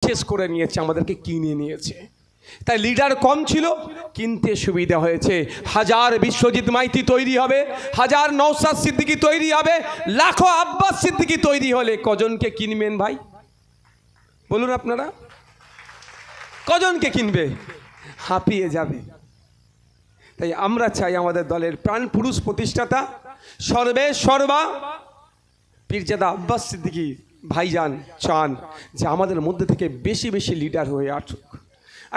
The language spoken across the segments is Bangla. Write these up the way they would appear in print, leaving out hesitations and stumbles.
পারচেস করে নিয়েছে, আমাদেরকে কিনে নিয়েছে। তাই লিডার কম ছিল, কিনতে সুবিধা হয়েছে। হাজার বিশ্বজিৎ মাইতি তৈরি হবে, হাজার নওশাদ সিদ্দিকী তৈরি হবে, লাখো আব্বাস সিদ্দিকী তৈরি হলে কজনকে কিনবেন ভাই বলুন আপনারা? কজনকে কিনবে? হাঁপিয়ে যাবে। তাই আমরা চাই আমাদের দলের প্রাণ পুরুষ প্রতিষ্ঠাতা সর্বে সর্বা পীরজাদা আব্বাস সিদ্দিকী ভাইজান চান যে আমাদের মধ্যে থেকে বেশি বেশি লিডার হয়ে আসুক।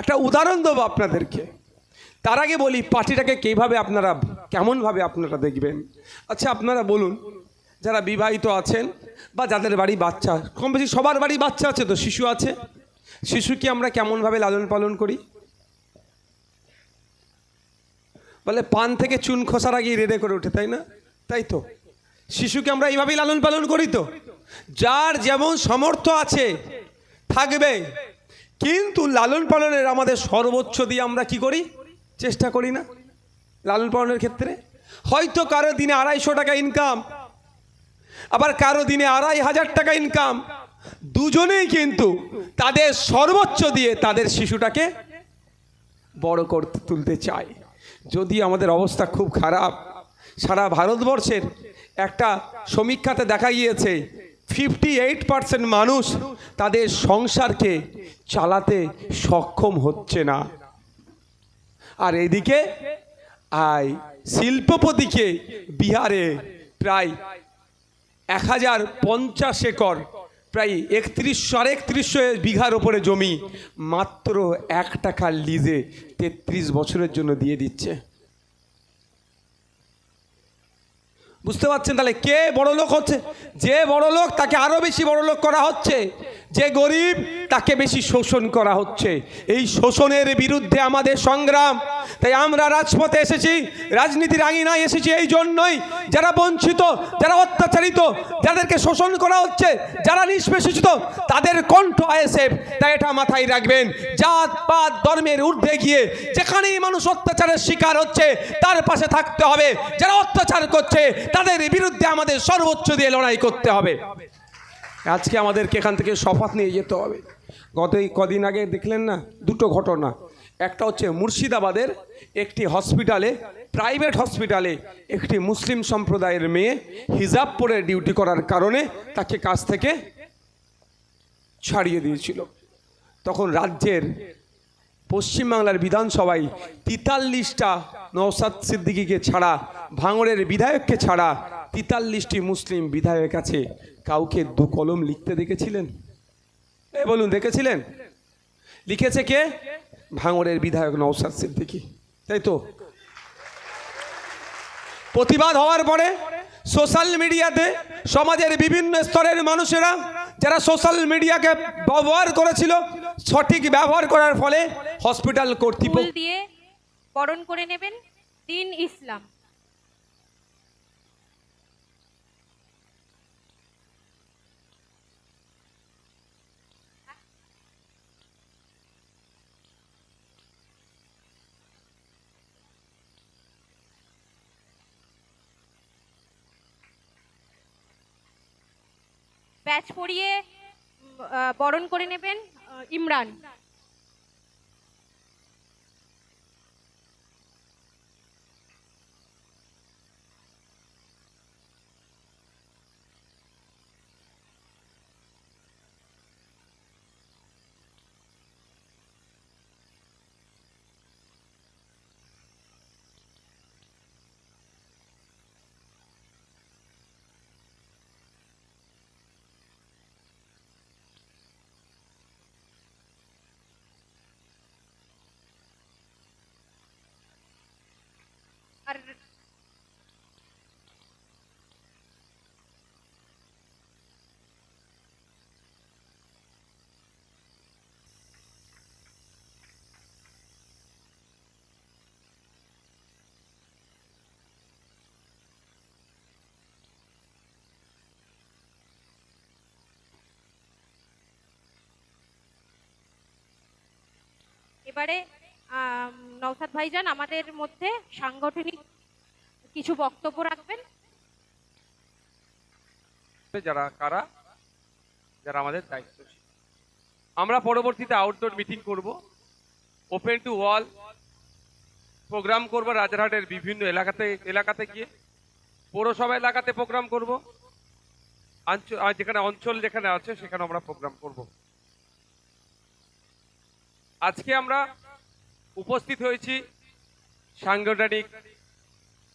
একটা উদাহরণ দেবো আপনাদেরকে। তার আগে বলি পার্টিটাকে কীভাবে আপনারা কেমনভাবে আপনারা দেখবেন। আচ্ছা আপনারা বলুন, যারা বিবাহিত আছেন বা যাদের বাড়ি বাচ্চা, কম বেশি সবার বাড়ি বাচ্চা আছে, তো শিশু আছে, শিশুকে আমরা কেমনভাবে লালন পালন করি? বলে পান থেকে চুন খসার আগেই রেডে করে ওঠে, তাই না? তাই তো শিশুকে আমরা এইভাবেই লালন পালন করি। তো যার যেমন সামর্থ্য আছে থাকবে, কিন্তু লালন পালনের আমাদের সর্বোচ্চ দিয়ে আমরা কি করি? চেষ্টা করি না লালন পালনের ক্ষেত্রে? হয়তো কারো দিনে 250 টাকা ইনকাম, আবার কারো দিনে 2500 টাকা ইনকাম, দুজনেই কিন্তু তাদের সর্বোচ্চ দিয়ে তাদের শিশুটাকে বড় করতে তুলতে চায়। যদি আমাদের অবস্থা খুব খারাপ, সারা ভারতবর্ষের একটা সমীক্ষাতে দেখা গিয়েছে 58% মানুষ তাদের সংসারকে চালাতে সক্ষম হচ্ছে না। আর এদিকে শিল্পপতিকে বিহারে প্রায় 1050 একর, প্রায় 3100 বিঘার ওপরে জমি মাত্র 1 টাকা লিজে 33 বছরের জন্য দিয়ে দিচ্ছে। বুঝতে পারছেন? তাহলে কে বড় লোক হচ্ছে? যে বড় লোক তাকে আরো বেশি বড় লোক করা হচ্ছে, যে গরিব তাকে বেশি শোষণ করা হচ্ছে। এই শোষণের বিরুদ্ধে আমাদের সংগ্রাম। তাই আমরা রাজপথে এসেছি, রাজনীতির আঙিনায় এসেছি এই জন্যই, যারা বঞ্চিত, যারা অত্যাচারিত, যাদেরকে শোষণ করা হচ্ছে, যারা নিষ্পেষিত, তাদের কণ্ঠ আইএসএফ। তাই এটা মাথায় রাখবেন, জাত পাত ধর্মের ঊর্ধ্বে গিয়ে যেখানেই মানুষ অত্যাচারের শিকার হচ্ছে তার পাশে থাকতে হবে। যারা অত্যাচার করছে তাদের বিরুদ্ধে আমাদের সর্বোচ্চ দিয়ে লড়াই করতে হবে। আজকে আমাদেরকে এখান থেকে শপথ নিয়ে যেতে হবে। কদিন আগে দেখলেন না দুটো ঘটনা। একটা হচ্ছে মুর্শিদাবাদের একটি হসপিটালে, প্রাইভেট হসপিটালে একটি মুসলিম সম্প্রদায়ের মেয়ে হিজাব পরে ডিউটি করার কারণে তাকে কাজ থেকে ছাড়িয়ে দিয়েছিল। তখন রাজ্যের পশ্চিমবাংলার বিধানসভায় 43টা নওশাদ সিদ্দিকীকে ছাড়া, ভাঙড়ের বিধায়ককে ছাড়া 43টি মুসলিম বিধায়ক আছে। কাউকে 2 কলম লিখতে দেখেছিলেন? বলুন, দেখেছিলেন? লিখেছে কে? ভাঙড়ের বিধায়ক নওশাদ সিদ্দিকী। তাই তো প্রতিবাদ হওয়ার পরে সোশ্যাল মিডিয়াতে সমাজের বিভিন্ন স্তরের মানুষেরা যারা সোশ্যাল মিডিয়াকে ব্যবহার করেছিল, সঠিক ব্যবহার করার ফলে হসপিটাল কর্তৃপক্ষ দিয়ে বরণ করে নেবেন দিন ইসলাম। ব্যাচ পরিয়ে বরণ করে নেবেন ইমরান। আর এবারে নওশাদ ভাইজান আমাদের মধ্যে সাংগঠনিক কিছু বক্তব্য রাখবেন। যারা কারা, যারা আমাদের দায়িত্বশীল, আমরা পরবর্তীতে আউটডোর মিটিং করব, ওপেন টু ওয়াল প্রোগ্রাম করব, রাজারহাটের বিভিন্ন এলাকাতে গিয়ে পৌরসভা এলাকাতে প্রোগ্রাম করব, যেখানে অঞ্চল যেখানে আছে সেখানে আমরা প্রোগ্রাম করব। আজকে আমরা উপস্থিত হয়েছি সাংগঠনিক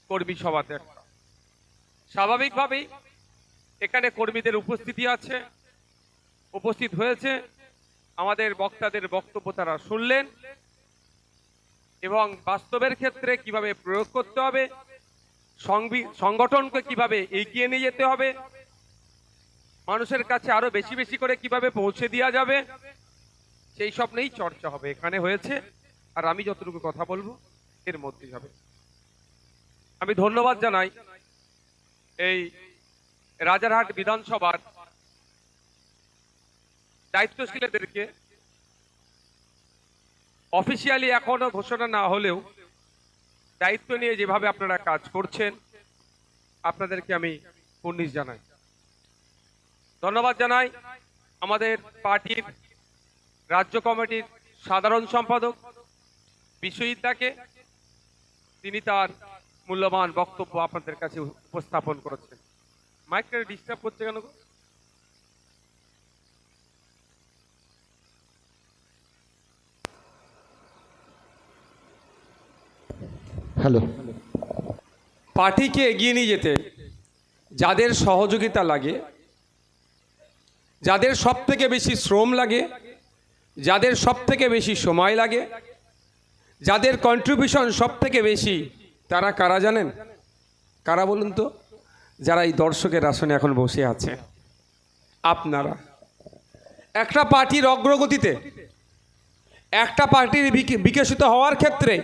কর্মী সভাতে। স্বাভাবিকভাবেই এখানে কর্মীদের উপস্থিতি আছে, উপস্থিত হয়েছে, আমাদের বক্তাদের বক্তব্য তারা শুনলেন এবং বাস্তবের ক্ষেত্রে কিভাবে প্রয়োগ করতে হবে, সংগঠনকে কিভাবে এগিয়ে নিয়ে যেতে হবে, মানুষের কাছে আরো বেশি বেশি করে কিভাবে পৌঁছে দেওয়া যাবে, সেই সব নিয়েই চর্চা হবে এখানে হয়েছে। আর আমি যতটুকু কথা বলবো এর মধ্যেই হবে। আমি ধন্যবাদ জানাই এই রাজারহাট বিধানসভার দায়িত্বশীলদেরকে। অফিসিয়ালি এখনো ঘোষণা না হলেও দায়িত্ব নিয়ে যেভাবে আপনারা কাজ করছেন, আপনাদেরকে আমি কুর্নিশ জানাই, ধন্যবাদ জানাই। আমাদের পার্টির রাজ্য কমিটির সাধারণ সম্পাদক বিশ্বজিৎ দাকে, তিনি তার মূল্যবান বক্তব্য আপনাদের কাছে উপস্থাপন করেছেন। মাইকটা ডিস্টার্ব করছে কেন? হ্যালো। পার্টিকে এগিয়ে নিয়ে যেতে যাদের সহযোগিতা লাগে, যাদের সব থেকে বেশি শ্রম লাগে, যাদের সব থেকে বেশি সময় লাগে, যাদের কন্ট্রিবিউশন সব থেকে বেশি, তারা কারা জানেন? কারা বলুন তো? যারা এই দর্শকের আসনে এখন বসে আছে, আপনারা। একটা পার্টির অগ্রগতিতে, একটা পার্টির বিকশিত হওয়ার ক্ষেত্রে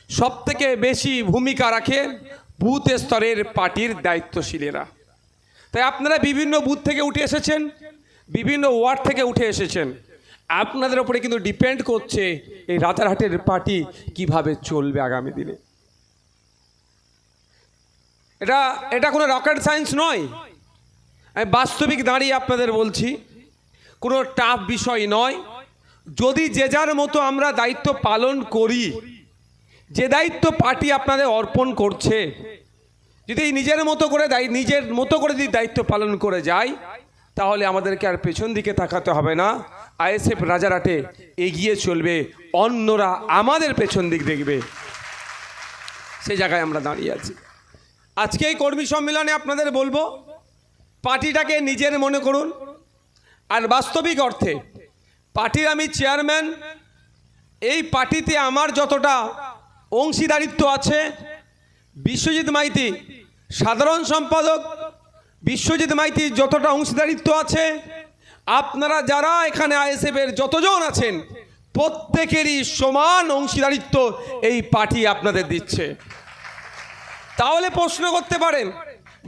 সব থেকে বেশি ভূমিকা রাখে বুথ স্তরের পার্টির দায়িত্বশীলেরা। তাই আপনারা বিভিন্ন বুথ থেকে উঠে এসেছেন, বিভিন্ন ওয়ার্ড থেকে উঠে এসেছেন। আপনাদের উপরে কিন্তু ডিপেন্ড করছে এই রাজারহাটের পার্টি কিভাবে চলবে আগামী দিনে। এটা কোনো রকেট সায়েন্স নয়, আমি বাস্তবিক দাঁড়িয়ে আপনাদের বলছি, কোনো টাফ বিষয় নয়। যদি যে যার মতো আমরা দায়িত্ব পালন করি, যে দায়িত্ব পার্টি আপনাদের অর্পণ করছে, যদি নিজের মতো করে যদি দায়িত্ব পালন করে যাই, তাহলে আমাদেরকে আর পেছন দিকে তাকাতে হবে না। আইএসএফ রাজারহাটে এগিয়ে চলবে, অন্যরা আমাদের পেছন দিক দেখবে, সেই জায়গায় আমরা দাঁড়িয়ে আছি। আজকে এই কর্মী সম্মেলনে আপনাদের বলবো, পার্টিটাকে নিজের মনে করুন। আর বাস্তবিক অর্থে পার্টির আমি চেয়ারম্যান, এই পার্টিতে আমার যতটা অংশীদারিত্ব আছে, বিশ্বজিৎ মাইতি সাধারণ সম্পাদক, বিশ্বজিৎ মাইতির যতটা অংশীদারিত্ব আছে, আপনারা যারা এখানে আইএসএফের যতজন আছেন, প্রত্যেকেরই সমান অংশীদারিত্ব এই পার্টি আপনাদের দিচ্ছে। তাহলে প্রশ্ন করতে পারেন,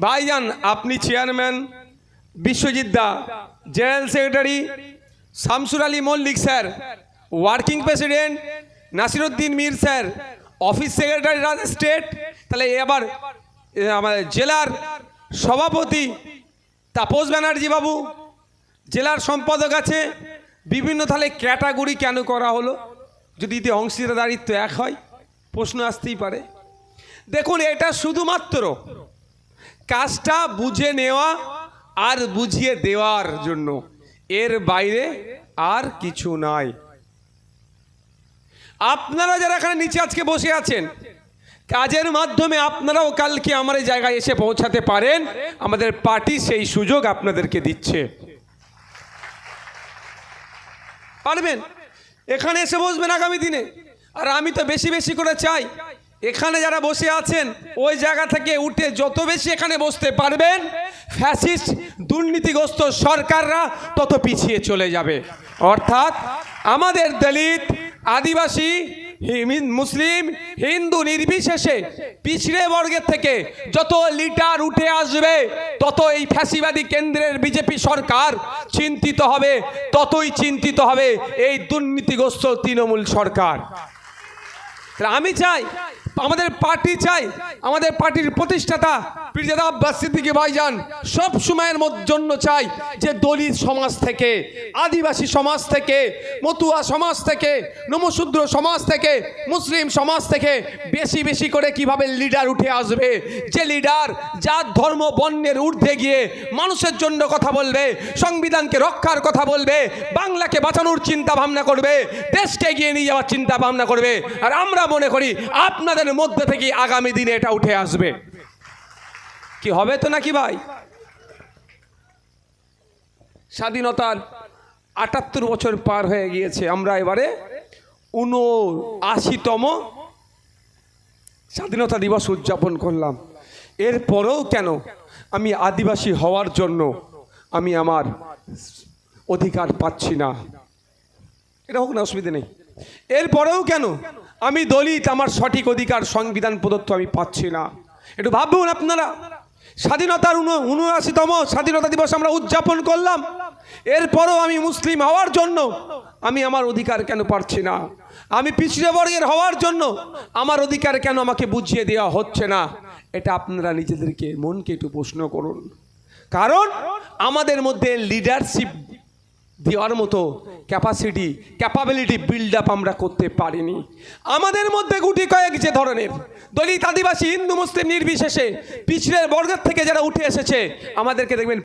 ভাইজান আপনি চেয়ারম্যান, বিশ্বজিৎ দা general secretary, Shamsur Ali Mallick sir working president, Nasiruddin Mir sir office secretary state, তাহলে এবার আমাদের জেলার সভাপতি তাপস ব্যানার্জি বাবু, জেলার সম্পাদক আছে, বিভিন্ন তাহলে ক্যাটাগরি কেন করা হলো? যদি অংশীদারিত্ব এক হয়, প্রশ্ন আসতেই পারে। দেখুন, এটা শুধুমাত্র কাজটা বুঝে নেওয়া আর বুঝিয়ে দেওয়ার জন্য, এর বাইরে আর কিছু নাই। আপনারা যারা এখানে নিচে আজকে বসে আছেন, কাজের মাধ্যমে আপনারাও কালকে আমার এই জায়গায় এসে পৌঁছাতে পারেন, আমাদের পার্টি সেই সুযোগ আপনাদেরকে দিচ্ছে। পারবেন, এখানে এসে বসবেন আগামী দিনে। আর আমি তো বেশি বেশি করে চাই, এখানে যারা বসে আছেন ওই জায়গা থেকে উঠে যত বেশি এখানে বসতে পারবেন, ফ্যাসিস্ট দুর্নীতিগ্রস্ত সরকাররা তত পিছিয়ে চলে যাবে। অর্থাৎ আমাদের দলিত, আদিবাসী, মুসলিম, হিন্দু নির্বিশেষে পিছড়ে বর্গের থেকে যত লিডার উঠে আসবে, তত এই ফ্যাসিবাদী কেন্দ্রের বিজেপি সরকার চিন্তিত হবে, ততই চিন্তিত হবে এই দুর্নীতিগ্রস্ত তৃণমূল সরকার। আমি চাই আমাদের পার্টি চাই, আমাদের পার্টির প্রতিষ্ঠাতা পীরজাদা আব্বাস সিদ্দিকী ভাইজান সব সময়ের জন্য চাই যে দলিত সমাজ থেকে, আদিবাসী সমাজ থেকে, মতুয়া সমাজ থেকে, নমশূদ্র সমাজ থেকে, মুসলিম সমাজ থেকে বেশি বেশি করে কিভাবে লিডার উঠে আসবে, যে লিডার জাত ধর্ম বর্ণের ঊর্ধ্বে গিয়ে মানুষের জন্য কথা বলবে, সংবিধানকে রক্ষার কথা বলবে, বাংলাকে বাঁচানোর চিন্তা ভাবনা করবে, দেশকে এগিয়ে নিয়ে যাওয়ার চিন্তা ভাবনা করবে। আর আমরা মনে করি আপনাদের মধ্যে থেকে আগামী দিনে এটা উঠে আসবে। কি হবে তো নাকি ভাই? স্বাধীনতার ৭৮ বছর পার হয়ে গিয়েছে, আমরা এবারে ৭৯তম স্বাধীনতা দিবস উদযাপন করলাম। এরপরেও কেন আমি আদিবাসী হওয়ার জন্য আমি আমার অধিকার পাচ্ছি না? এটা হোক না, অসুবিধা নেই। এরপরেও কেন আমি দলিত, আমার সঠিক অধিকার সংবিধান প্রদত্ত আমি পাচ্ছি না? একটু ভাবুন আপনারা। স্বাধীনতার ৭৯তম স্বাধীনতা দিবস আমরা উদযাপন করলাম, এরপরও আমি মুসলিম হওয়ার জন্য আমি আমার অধিকার কেন পাচ্ছি না? আমি পিছিয়ে বর্গের হওয়ার জন্য আমার অধিকার কেন আমাকে বুঝিয়ে দেওয়া হচ্ছে না? এটা আপনারা নিজেদেরকে মনকে একটু প্রশ্ন করুন। কারণ আমাদের মধ্যে লিডারশিপ দেওয়ার মতো ক্যাপাবিলিটি বিল্ড আপ আমরা করতে পারিনি। আমাদের মধ্যে গুটি কয়েক যে ধরনের দলিত, আদিবাসী, হিন্দু মুসলিম নির্বিশেষে পিছড়ে বর্গের থেকে যারা উঠে এসেছে, আমাদেরকে দেখবেন